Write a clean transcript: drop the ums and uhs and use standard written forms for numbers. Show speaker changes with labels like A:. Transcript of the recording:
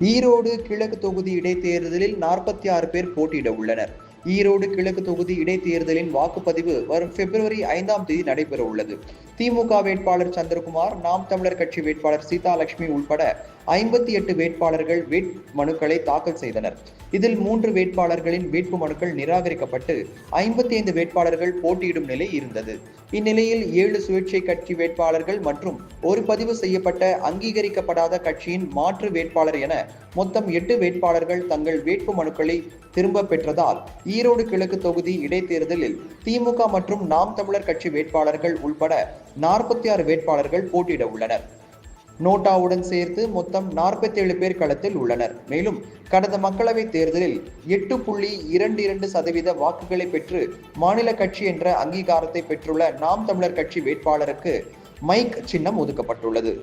A: ஈரோடு கிழக்கு தொகுதி இடைத்தேர்தலில் 46 பேர் போட்டியிட உள்ளனர். ஈரோடு கிழக்கு தொகுதி இடைத்தேர்தலின் வாக்குப்பதிவு வரும் February 5ஆம் தேதி நடைபெற உள்ளது. திமுக வேட்பாளர் சந்திரகுமார், நாம் தமிழர் கட்சி வேட்பாளர் சீதாலட்சுமி உள்பட 58 வேட்பாளர்கள் வேட்புமனுக்களை தாக்கல் செய்தனர். இதில் 3 வேட்பாளர்களின் வேட்பு மனுக்கள் நிராகரிக்கப்பட்டு 55 வேட்பாளர்கள் போட்டியிடும் நிலை இருந்தது. இந்நிலையில் 7 சுயேட்சை கட்சி வேட்பாளர்கள் மற்றும் ஒரு பதிவு செய்யப்பட்ட அங்கீகரிக்கப்படாத கட்சியின் மாற்று வேட்பாளர் என மொத்தம் 8 வேட்பாளர்கள் தங்கள் வேட்பு மனுக்களை திரும்ப பெற்றதால் ஈரோடு கிழக்கு தொகுதி இடைத்தேர்தலில் திமுக மற்றும் நாம் தமிழர் கட்சி வேட்பாளர்கள் உள்பட 46 வேட்பாளர்கள் போட்டியிட உள்ளனர். நோட்டாவுடன் சேர்த்து மொத்தம் 47 பேர் களத்தில் உள்ளனர். மேலும் கடந்த மக்களவைத் தேர்தலில் 8.22% வாக்குகளை பெற்று மாநில கட்சி என்ற அங்கீகாரத்தை பெற்றுள்ள நாம் தமிழர் கட்சி வேட்பாளருக்கு மைக் சின்னம் ஒதுக்கப்பட்டுள்ளது.